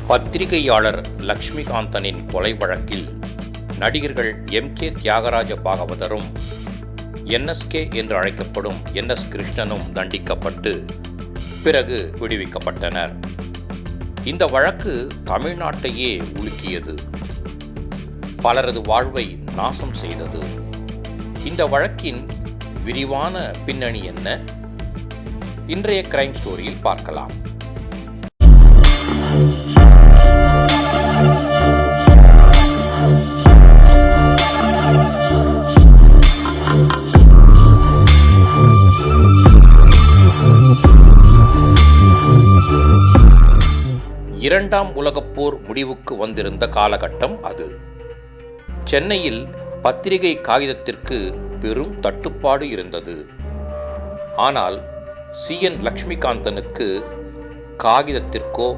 பத்திரிகையாளர் லக்ஷ்மிகாந்தனின் கொலை வழக்கில் நடிகர்கள் எம்.கே. தியாகராஜ பாகவதரும் என்.எஸ்.கே. என்று அழைக்கப்படும் என்.எஸ். கிருஷ்ணனும் தண்டிக்கப்பட்டு பிறகு விடுவிக்கப்பட்டனர். இந்த வழக்கு தமிழ்நாட்டையே உலுக்கியது. பலரது வாழ்வை நாசம் செய்தது. இந்த வழக்கின் விரிவான பின்னணி என்ன? இன்றைய கிரைம் ஸ்டோரியில் பார்க்கலாம். இரண்டாம் உலகப்போர் முடிவுக்கு வந்திருந்த காலகட்டம் அது. சென்னையில் பத்திரிகை காகிதத்திற்கு பெரும் தட்டுப்பாடு இருந்தது. ஆனால் சி.என். லக்ஷ்மிகாந்தனுக்கு காகிதத்திற்கோ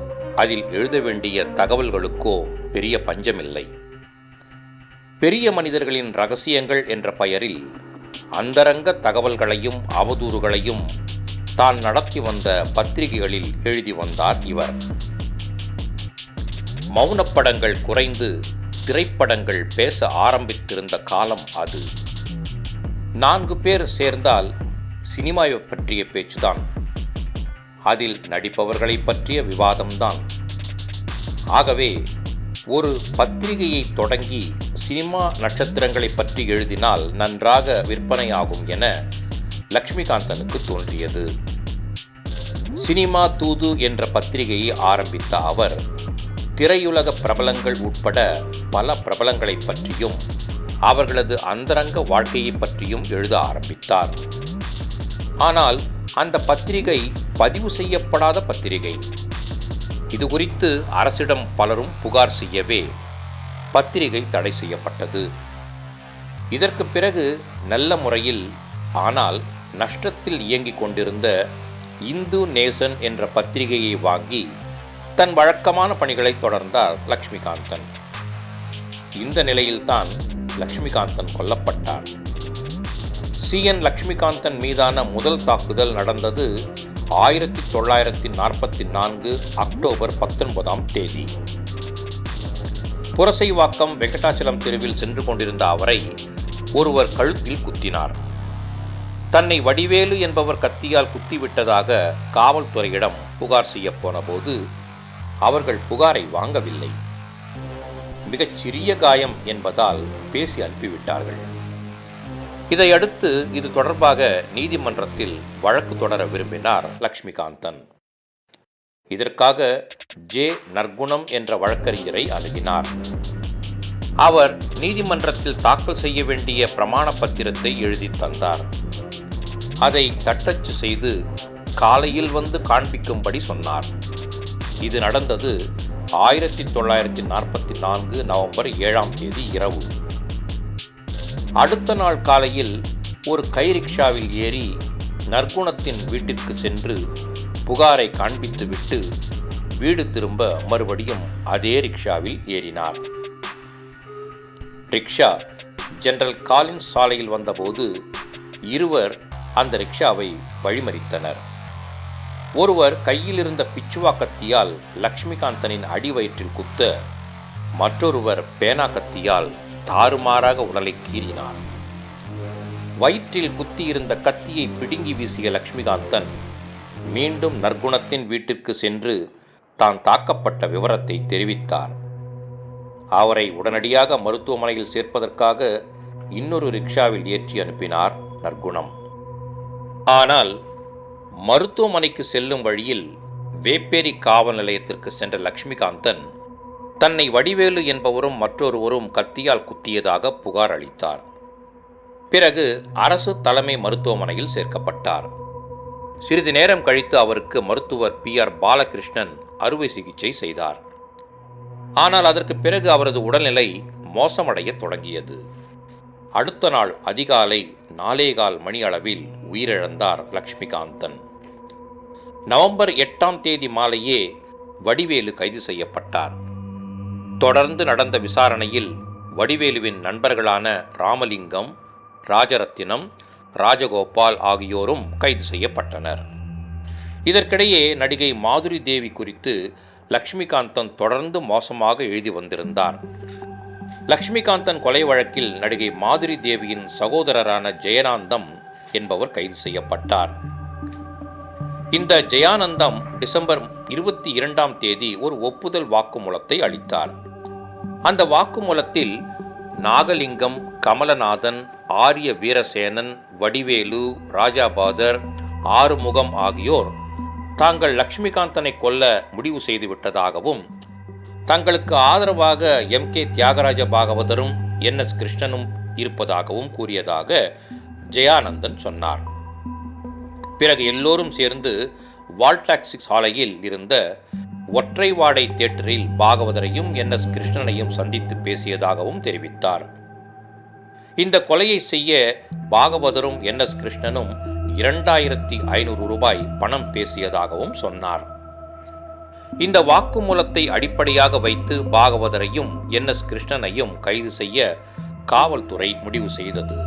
அதில் எழுத வேண்டிய தகவல்களுக்கோ பெரிய பஞ்சமில்லை. பெரிய மனிதர்களின் இரகசியங்கள் என்ற பெயரில் அந்தரங்க தகவல்களையும் அவதூறுகளையும் தான் நடத்தி வந்த பத்திரிகைகளில் எழுதி வந்தார் இவர். மௌனப்படங்கள் குறைந்து திரைப்படங்கள் பேச ஆரம்பித்திருந்த காலம் அது. 4 பேர் சேர்ந்தால் சினிமாவை பற்றிய பேச்சுதான். அதில் நடிப்பவர்களை பற்றிய விவாதம்தான். ஆகவே ஒரு பத்திரிகையை தொடங்கி சினிமா நட்சத்திரங்களை பற்றி எழுதினால் நன்றாக விற்பனையாகும் என லக்ஷ்மிகாந்தனுக்கு தோன்றியது. சினிமா தூது என்ற பத்திரிகையை ஆரம்பித்த அவர் திரையுலக பிரபலங்கள் உட்பட பல பிரபலங்களை பற்றியும் அவர்களது அந்தரங்க வாழ்க்கையை பற்றியும் எழுத ஆரம்பித்தார். ஆனால் அந்த பத்திரிகை பதிவு செய்யப்படாத பத்திரிகை. இது குறித்து அரசிடம் பலரும் புகார் செய்யவே பத்திரிகை தடை செய்யப்பட்டது. இதற்கு பிறகு நல்ல முறையில் ஆனால் நஷ்டத்தில் இயங்கிக் கொண்டிருந்த இந்து நேசன் என்ற பத்திரிகையை வாங்கி தன் வழக்கமான பணிகளை தொடர்ந்தார் லக்ஷ்மிகாந்தன். இந்த நிலையில்தான் லக்ஷ்மிகாந்தன் கொல்லப்பட்டார். சி.என். லக்ஷ்மிகாந்தன் மீதான முதல் தாக்குதல் நடந்தது 1944 அக்டோபர் 19ஆம் தேதி. புரசைவாக்கம் வெங்கடாச்சலம் தெருவில் சென்று கொண்டிருந்த அவரை ஒருவர் கழுத்தில் குத்தினார். தன்னை வடிவேலு என்பவர் கத்தியால் குத்திவிட்டதாக காவல்துறையிடம் புகார் செய்ய போன போது அவர்கள் புகாரை வாங்கவில்லை. மிகச் சிறிய காயம் என்பதால் பேசி அனுப்பிவிட்டார்கள். இதையடுத்து இது தொடர்பாக நீதிமன்றத்தில் வழக்கு தொடர விரும்பினார் லக்ஷ்மிகாந்தன். இதற்காக ஜே. நற்குணம் என்ற வழக்கறிஞரை அணுகினார். அவர் நீதிமன்றத்தில் தாக்கல் செய்ய வேண்டிய பிரமாண பத்திரத்தை எழுதி தந்தார். அதை தட்டச்சு செய்து காலையில் வந்து காண்பிக்கும்படி சொன்னார். இது நடந்தது 1944 நவம்பர் 7ஆம் தேதி இரவு. அடுத்த நாள் காலையில் ஒரு கை ரிக்ஷாவில் ஏறி நற்குணத்தின் வீட்டிற்கு சென்று புகாரை காண்பித்துவிட்டு வீடு திரும்ப மறுபடியும் அதே ரிக்ஷாவில் ஏறினார். ரிக்ஷா ஜெனரல் காலின்ஸ் சாலையில் வந்தபோது இருவர் அந்த ரிக்ஷாவை வழிமறித்தனர். ஒருவர் கையில் இருந்த பிச்சுவா கத்தியால் லக்ஷ்மிகாந்தனின் அடிவயிற்றில் குத்த, மற்றொருவர் பேனா கத்தியால் தாறுமாறாக உடலை கீறினார். வயிற்றில் குத்தியிருந்த கத்தியை பிடுங்கி வீசிய லக்ஷ்மிகாந்தன் மீண்டும் நற்குணத்தின் வீட்டிற்கு சென்று தான் தாக்கப்பட்ட விவரத்தை தெரிவித்தார். அவரை உடனடியாக மருத்துவமனையில் சேர்ப்பதற்காக இன்னொரு ரிக்ஷாவில் ஏற்றி அனுப்பினார் நற்குணம். ஆனால் மருத்துவமனைக்கு செல்லும் வழியில் வேப்பேரி காவல் நிலையத்திற்கு சென்ற லக்ஷ்மிகாந்தன் தன்னை வடிவேலு என்பவரும் மற்றொருவரும் கத்தியால் குத்தியதாக புகார் அளித்தார். பிறகு அரசு தலைமை மருத்துவமனையில் சேர்க்கப்பட்டார். சிறிது நேரம் கழித்து அவருக்கு மருத்துவர் பி.ஆர். பாலகிருஷ்ணன் அறுவை சிகிச்சை செய்தார். ஆனால் அதற்கு பிறகு அவரது உடல்நிலை மோசமடைய தொடங்கியது. அடுத்த நாள் அதிகாலை 4:15 மணி அளவில் உயிரிழந்தார் லக்ஷ்மிகாந்தன். நவம்பர் 8ஆம் தேதி மாலையே வடிவேலு கைது செய்யப்பட்டார். தொடர்ந்து நடந்த விசாரணையில் வடிவேலுவின் நண்பர்களான ராமலிங்கம், ராஜரத்தினம், ராஜகோபால் ஆகியோரும் கைது செய்யப்பட்டனர். இதற்கிடையே நடிகை மாதுரி தேவி குறித்து லக்ஷ்மிகாந்தன் தொடர்ந்து மோசமாக எழுதி வந்திருந்தார். லக்ஷ்மிகாந்தன் கொலை வழக்கில் நடிகை மாதுரி தேவியின் சகோதரரான ஜெயநாந்தம் என்பவர் கைது செய்யப்பட்டார். இந்த ஜெயானந்தம் டிசம்பர் 22ஆம் தேதி ஒரு ஒப்புதல் வாக்குமூலத்தை அளித்தார். அந்த வாக்குமூலத்தில் நாகலிங்கம், கமலநாதன், ஆரிய வீரசேனன், வடிவேலு, ராஜாபாதர், ஆறுமுகம் ஆகியோர் தாங்கள் லக்ஷ்மிகாந்தனை கொல்ல முடிவு செய்துவிட்டதாகவும், தங்களுக்கு ஆதரவாக M.K. தியாகராஜ பாகவதரும் N.S. கிருஷ்ணனும் இருப்பதாகவும் கூறியதாக ஜெயானந்தன் சொன்னார். பிறகு எல்லோரும் சேர்ந்து வால்டாக்சி சாலையில் இருந்த ஒற்றைவாடை தியேட்டரில் பாகவதரையும் N.S. கிருஷ்ணனையும் சந்தித்து பேசியதாகவும் தெரிவித்தார். இந்த கொலையை செய்ய பாகவதரும் N.S. கிருஷ்ணனும் 2500 ரூபாய் பணம் பேசியதாகவும் சொன்னார். இந்த வாக்குமூலத்தை அடிப்படையாக வைத்து பாகவதரையும் N.S. கிருஷ்ணனையும் கைது செய்ய காவல்துறை முடிவு செய்தது.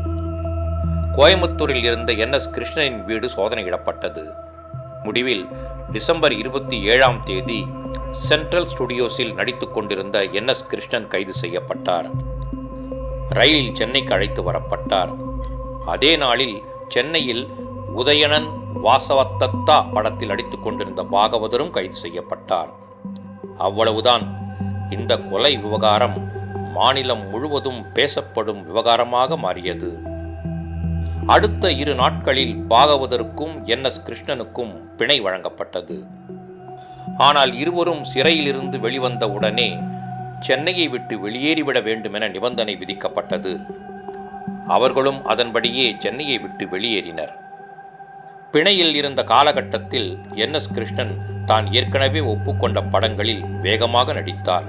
கோயம்புத்தூரில் இருந்த N.S. கிருஷ்ணனின் வீடு சோதனையிடப்பட்டது. முடிவில் டிசம்பர் 27ஆம் தேதி சென்ட்ரல் ஸ்டுடியோஸில் நடித்துக் கொண்டிருந்த N.S. கிருஷ்ணன் கைது செய்யப்பட்டார். ரயிலில் சென்னைக்கு அழைத்து வரப்பட்டார். அதே நாளில் சென்னையில் உதயணன் வாசவதத்தா படத்தில் நடித்துக் கொண்டிருந்த பாகவதரும் கைது செய்யப்பட்டார். அவ்வளவுதான். இந்த கொலை விவகாரம் மாநிலம் முழுவதும் பேசப்படும் விவகாரமாக மாறியது. அடுத்த 2 நாட்களில் பாகவதருக்கும் N.S. கிருஷ்ணனுக்கும் பிணை வழங்கப்பட்டது. ஆனால் இருவரும் சிறையிலிருந்து வெளிவந்த உடனே சென்னையை விட்டு வெளியேறிவிட வேண்டுமென நிபந்தனை விதிக்கப்பட்டது. அவர்களும் அதன்படியே சென்னையை விட்டு வெளியேறினர். பிணையில் இருந்த காலகட்டத்தில் N.S. கிருஷ்ணன் தான் ஏற்கனவே ஒப்புக்கொண்ட படங்களில் வேகமாக நடித்தார்.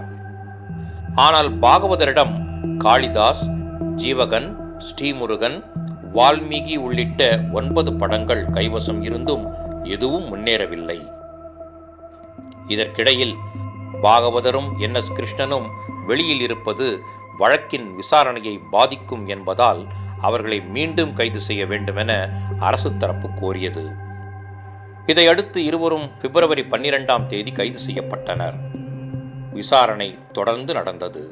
ஆனால் பாகவதரிடம் காளிதாஸ், ஜீவகன், ஸ்ரீமுருகன், வால்மீகி உள்ளிட்ட 9 படங்கள் கைவசம் இருந்தும் எதுவும் முன்னேறவில்லை. இதற்கிடையில் பாகவதரும் N.S. கிருஷ்ணனும் வெளியில் இருப்பது வழக்கின் விசாரணையை பாதிக்கும் என்பதால் அவர்களை மீண்டும் கைது செய்ய வேண்டுமென அரசு தரப்பு கோரியது. இதையடுத்து இருவரும் பிப்ரவரி 12ஆம் தேதி கைது செய்யப்பட்டனர். விசாரணை தொடர்ந்து நடந்தது.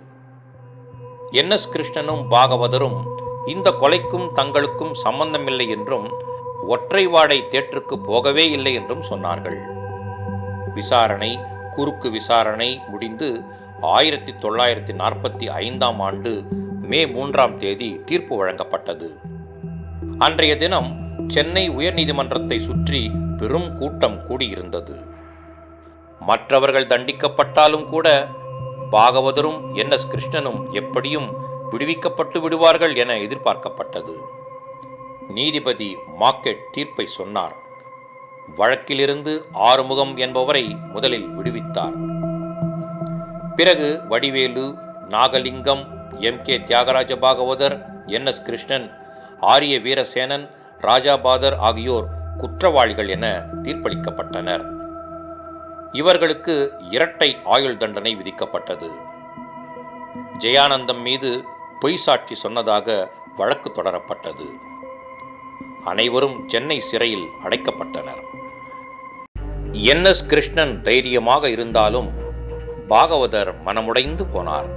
N.S. கிருஷ்ணனும் பாகவதரும் இந்த கொலைக்கும் தங்களுக்கும் சம்பந்தமில்லை என்றும் ஒற்றைவாடை தியேட்டருக்கு போகவே இல்லை என்றும் சொன்னார்கள். விசாரணை, குறுக்கு விசாரணை முடிந்து 1945ஆம் ஆண்டு மே 3ஆம் தேதி தீர்ப்பு வழங்கப்பட்டது. அன்றைய தினம் சென்னை உயர்நீதிமன்றத்தை சுற்றி பெரும் கூட்டம் கூடியிருந்தது. மற்றவர்கள் தண்டிக்கப்பட்டாலும் கூட பாகவதரும் N.S. கிருஷ்ணனும் எப்படியும் விடுவிக்கப்பட்டு விடுவார்கள் என எதிர்பார்க்கப்பட்டது. நீதிபதி மார்க்கெட் தீர்ப்பை சொன்னார். வழக்கிலிருந்து ஆறுமுகம் என்பவரை முதலில் விடுவித்தார். பிறகு வடிவேலு, நாகலிங்கம், M.K. தியாகராஜ பாகவதர், N.S. கிருஷ்ணன், ஆரிய வீரசேனன், ராஜாபாதர் ஆகியோர் குற்றவாளிகள் என தீர்ப்பளிக்கப்பட்டனர். இவர்களுக்கு இரட்டை ஆயுள் தண்டனை விதிக்கப்பட்டது. ஜெயானந்தம் மீது பொய் சாட்சி சொன்னதாக வழக்கு தொடரப்பட்டது. அனைவரும் சென்னை சிறையில் அடைக்கப்பட்டனர். N.S. கிருஷ்ணன் தைரியமாக இருந்தாலும் பாகவதர் மனமுடைந்து போனார்.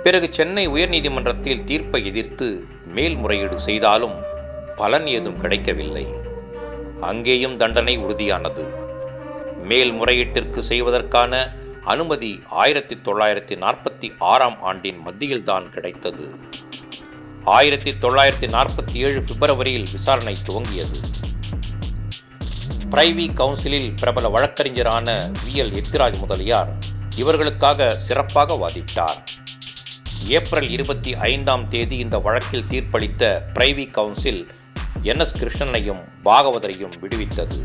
பிறகு சென்னை உயர்நீதிமன்றத்தில் தீர்ப்பை எதிர்த்து மேல்முறையீடு செய்தாலும் பலன் ஏதும் கிடைக்கவில்லை. அங்கேயும் தண்டனை உறுதியானது. மேல்முறையீட்டிற்கு செய்வதற்கான அனுமதி 1946ஆம் ஆண்டின் மத்தியில்தான் கிடைத்தது. 1947 பிப்ரவரியில் விசாரணை துவங்கியது. பிரைவி கவுன்சிலில் பிரபல வழக்கறிஞரான V.L. எத்திராஜ் முதலியார் இவர்களுக்காக சிறப்பாக வாதிட்டார். ஏப்ரல் 25ஆம் தேதி இந்த வழக்கில் தீர்ப்பளித்த பிரைவி கவுன்சில் N.S. கிருஷ்ணனையும் பாகவதரையும் விடுவித்தது.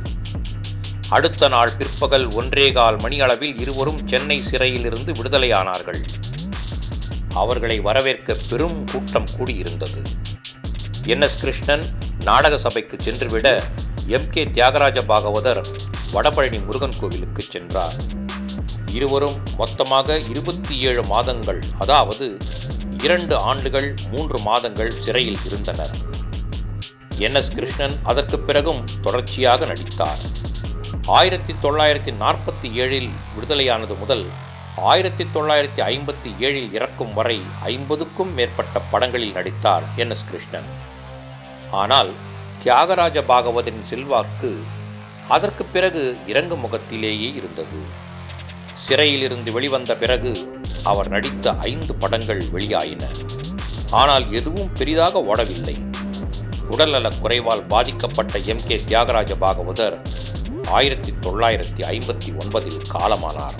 அடுத்த நாள் பிற்பகல் 1:15 மணி அளவில் இருவரும் சென்னை சிறையில் இருந்து விடுதலையானார்கள். அவர்களை வரவேற்க பெரும் கூட்டம் கூடியிருந்தது. N.S. கிருஷ்ணன் நாடக சபைக்கு சென்றுவிட M.K. தியாகராஜ பாகவதர் வடபழனி முருகன் கோவிலுக்கு சென்றார். இருவரும் மொத்தமாக 27 மாதங்கள், அதாவது 2 ஆண்டுகள் 3 மாதங்கள் சிறையில் இருந்தனர். N.S. கிருஷ்ணன் அதற்கு பிறகும் தொடர்ச்சியாக நடித்தார். 1947 விடுதலையானது முதல் 1957 இறக்கும் வரை 50க்கும் மேற்பட்ட படங்களில் நடித்தார் என்.எஸ். கிருஷ்ணன். ஆனால் தியாகராஜ பாகவதரின் செல்வாக்கு அதற்கு பிறகு இறங்கு முகத்திலேயே இருந்தது. சிறையிலிருந்து வெளிவந்த பிறகு அவர் நடித்த 5 படங்கள் வெளியாயின. ஆனால் எதுவும் பெரிதாக ஓடவில்லை. உடல்நலக் குறைவால் பாதிக்கப்பட்ட எம்.கே. தியாகராஜ பாகவதர் 1959 காலமானார்.